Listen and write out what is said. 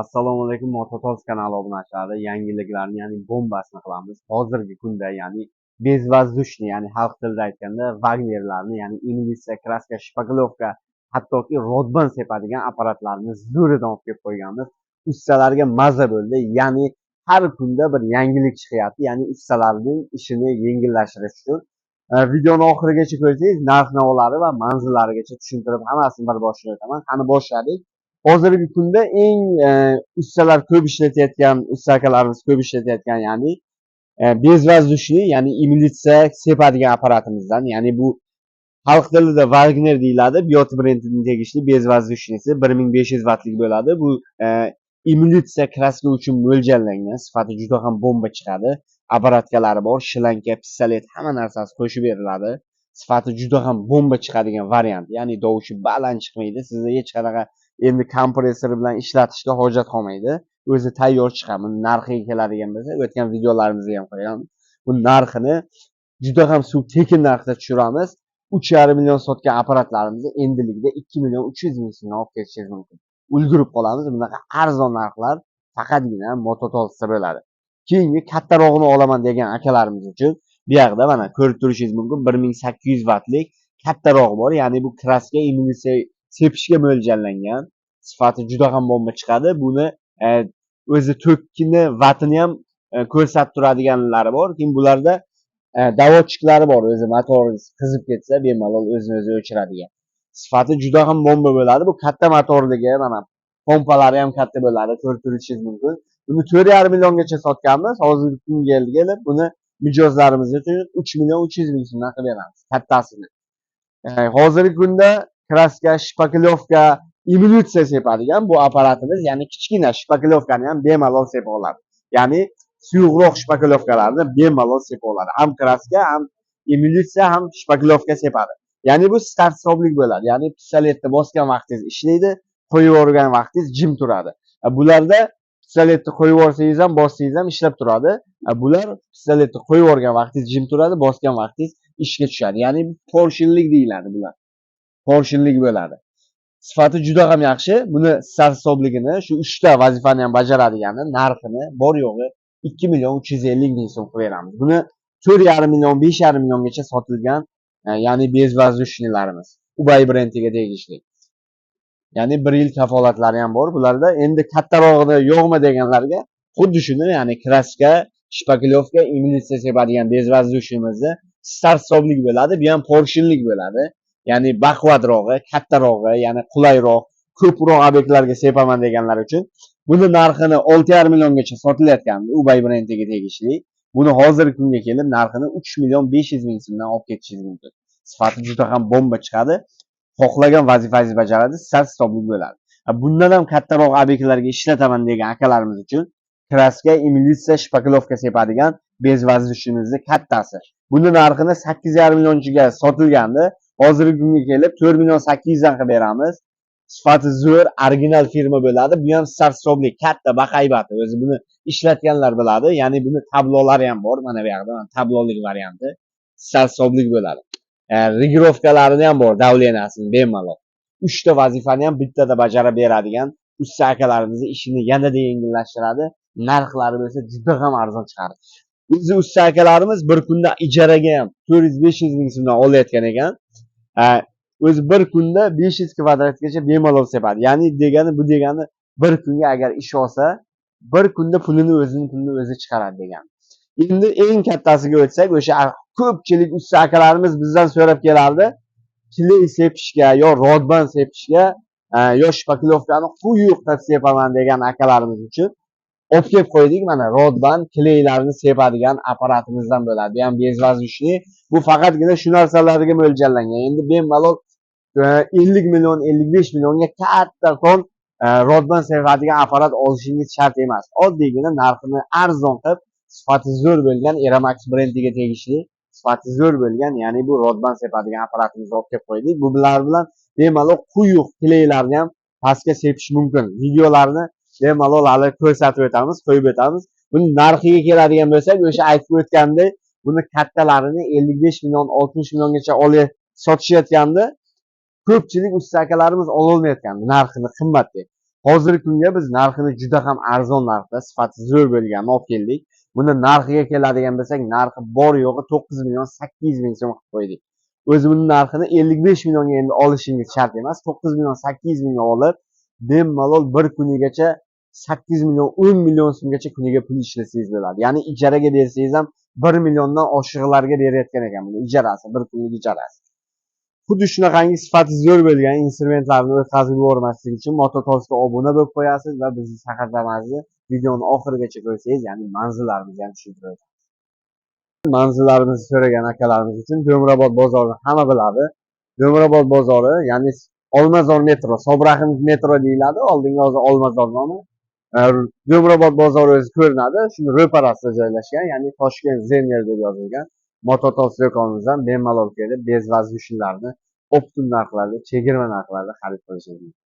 Assalomu alaykum Mototos kanali obunachilari. Yangiliklarni, ya'ni bombasini qilamiz. Hozirgi kunda, ya'ni bezvazdushni, ya'ni xalq tilida aytganda Wagnerlarni, ya'ni inglizicha kraska, shpagilovka, hattoki rodban sepadigan apparatlarni zo'ridan olib kelib qo'yganmiz. Ustalarga maza bo'ldi. Ya'ni har kunda bir yangilik chiqyapti. Ya'ni ustalarning ishini yengillashtirish uchun videoni oxirigacha ko'rsangiz, narx-navolari va manzillarigacha tushuntirib hammasini bir boshlab o'taman. Qani boshladik. Hozirgi kunda eng ustalar ko'p ishlatayotgan, usta akalarimiz ko'p ishlatayotgan, ya'ni bezvazdushli, ya'ni imitatsiya sepadigan apparatimizdan, ya'ni bu xalq tilida Wagner deyiladi. Biot brendining tegishli bezvazdushnisi 1500 wattlik bo'ladi. Bu imitatsiya kraska uchun mo'ljallangan, sifati juda ham bomba chiqadi. Apparatkalari bor, shlanka, pistolet, hamma narsasi qo'shib beriladi. Sifati juda ham bomba chiqadigan variant. Ya'ni tovushi baland chiqmaydi. Sizga hech qanaqa endi kompressor bilan ishlatishga hojat qolmaydi. O'zi tayyor chiqadi. Narxiga keladigan bo'lsa, o'tgan videolarimizda ham qo'yganmiz. Bu narxini juda ham tekin narxda tushiramiz. 3,5 million sotgan apparatlarimizni endilikda 2 million 300 ming so'mdan olib ketishingiz mumkin. Ulgurib qolamiz. Bunaqa arzon narxlar faqatgina Mototosda bo'ladi. Keyingi kattarog'ini olaman degan akalarimiz uchun bu yerda mana ko'rib turishingiz mumkin 1800 wattlik kattaroq bor. Ya'ni bu kraska imitatsiya sepishga mo'ljallangan. Sifati juda ham bomba chiqadi. Buni o'zi 4 wattini ham ko'rsatib turadiganlari bor. Keyin bularda davodchiklari bor. O'zi motoringiz qizib ketsa, bemalol o'zini o'zi o'chiradigan. Sifati juda ham bomba bo'ladi. Bu katta motorligi, mana pompalari ham katta bo'ladi. Ko'rib turishingiz mumkin. Buni 4,5 milliongacha sotganmiz. Hozirgi kunga kelib buni mijozlarimiz uchun 3 million 300 ming so'mdan qilib beramiz. Kattasini. Hozirgi kunda kraska, shpagilovka, imitatsiya sepadigan bu apparatimiz, ya'ni kichkina shpagilovkani ham bemalol sepa oladi. Ya'ni suyuqroq shpagilovkalarni bemalol sepa oladi. Ham kraska, ham imitatsiya, ham shpagilovka sepadi. Ya'ni bu start stoplik bo'ladi. Ya'ni pistoletni bosgan vaqtingiz ishlaydi, qo'yib yuborgan vaqtingiz jim turadi. Bularda pistoletni qo'yib yuborsangiz ham, bossangiz ham ishlab turadi. Bular pistoletni qo'yib yuborgan vaqtingiz jim turadi, bosgan vaqtingiz ishga tushadi. Ya'ni porshillik deyiladi bular. Porshillik bo'ladi. Sifati juda ham yaxshi. Buni start stopligini, shu 3 ta vazifani ham bajaradigani, narxini bor yo'g'i 2 million 350 ming so'm qilib beramiz. Buni 4,5 million, 5,5 milliongacha sotilgan, ya'ni bezvazdushnilarimiz. Ubay brendiga tegishli. Ya'ni 1 yil kafolatlari ham bor. Bularda endi kattarog'ini yo'qmi deganlarga xuddi shuni, ya'ni kraska, shpagilovka, imitatsiya sepadigan bezvazdushnimizni start stoplik bo'ladi, bu ham porshillik bo'ladi. Ya'ni baquvvatrog'i, kattarog'i, ya'ni qulayroq, ko'proq obyektlarga sepaman deganlar uchun buni narxini 6,5 milliongacha sotilayotgan Ubay brendiga tegishli. Buni hozirgi kunga kelib narxini 3 million 500 ming so'mdan olib ketishingiz mumkin. Sifati juda ham bomba chiqadi. Xohlagan vazifangizni bajaradi, start stoplik bo'ladi. Bundan ham kattaroq obyektlarga ishlataman degan akalarimiz uchun kraska, imitatsiya, shpagilovka sepadigan bezvazdushnimizni kattasi. Buni narxini 8,5 millionchiga sotilgandi. Hozirgi kunga kelib 4 million 800 dan qilib beramiz. Sifati zo'r, original firma bo'ladi. Bu ham start stoplik, katta, baqaybati. O'zi buni ishlatganlar biladi. Ya'ni buni tablolari ham bor. Mana bu yerda tablolik varianti. Start stoplik bo'ladi. Regirovkalarini ham bor, davleniyasini bemalol. 3 ta vazifani ham bittada bajarib beradigan usta akalarimizni ishini yanada yengillashtiradi. Narxlari bo'lsa juda ham arzon chiqadi. O'zi usta akalarimiz bir kunda ijaraga ham 400-500 ming so'mdan olayotgan ekan. O'zi bir kunda 500 kvadratgacha bemalol sepadi. Ya'ni bu degani bir kunga agar ish olsa, bir kunda o'zining pulini o'zi chiqaradi degani. Endi eng kattasiga o'tsak, o'sha ko'pchilik usta akalarimiz bizdan so'rab kelardi. Kley sepishga yo rodban sepishga yo shpagilovkani quyuq qilib sepaman degan akalarimiz uchun olib kelib qo'ydik. Mana rodban kleylarni sepadigan apparatimizdan bo'ladi. Bu ham bezvazdushli. Bu faqatgina shu narsalarga mo'ljallangan. Endi bemalol 50 million, 55 millionga kattakon rodban sepadigan apparat olishingiz shart emas. Oddiygina narxini arzon qilib, sifati zo'r bo'lgan Eramax brendiga tegishli, sifati zo'r bo'lgan, ya'ni bu rodban sepadigan apparatimizni olib kelib qo'ydik. Bu bilan bemalol quyuq kleylarni ham pastga sepish mumkin. Videolarni bemalol hali ko'rsatib o'tamiz, qo'yib o'tamiz. Buni narxiga keladigan bo'lsak, o'sha aytib o'tgandek, buni kattalarini 55 million, 60 milliongacha olib sotishayotgandi. Ko'pchilik usta akalarimiz ololmayotgandi narxini qimmat deb. hozirgi kunga biz narxini juda ham arzon narxda, sifati zo'r bo'lganini olib keldik. Buni narxiga keladigan bo'lsak, narxi bor yo'g'i 9 million 800 ming so'm qilib qo'ydik. O'zi buni narxini 55 millionga endi olishingiz shart emas. 9 million 800 mingga olib, bemalol bir kunigacha 8 million 10 million so'mgacha kuniga pul ishlasangiz bo'ladi. Ya'ni ijaraga bersangiz ham 1 milliondan oshiqlarga berayotgan ekan buni ijarasi, bir kunlik ijarasi. Xuddi shunaqangi sifati zo'r bo'lgan instrumentlarni o'tkazib yubormaslik uchun Mototolsga obuna bo'lib qo'yasiz va bizning saharlarimizni videoni oxirigacha ko'rsangiz, ya'ni manzillarimizni ham tushuntiradi. Manzillarimizni so'ragan akalarimiz uchun Do'mrobod bozorini hamma biladi. Do'mrobod bozori, ya'ni Olmazor metro, Sobrahimov metro deyiladi. Oldingi hozir Olmazor nomi. Do'mrobod bozori o'zi ko'rinadi. Shuni ro'parasida joylashgan, ya'ni Toshkent Zemer deb yozilgan. Mototols do'konimizdan bemalol kelib, bez va zushlarni optim narxlarda, chegirma narxlarda xarid qilishingiz mumkin.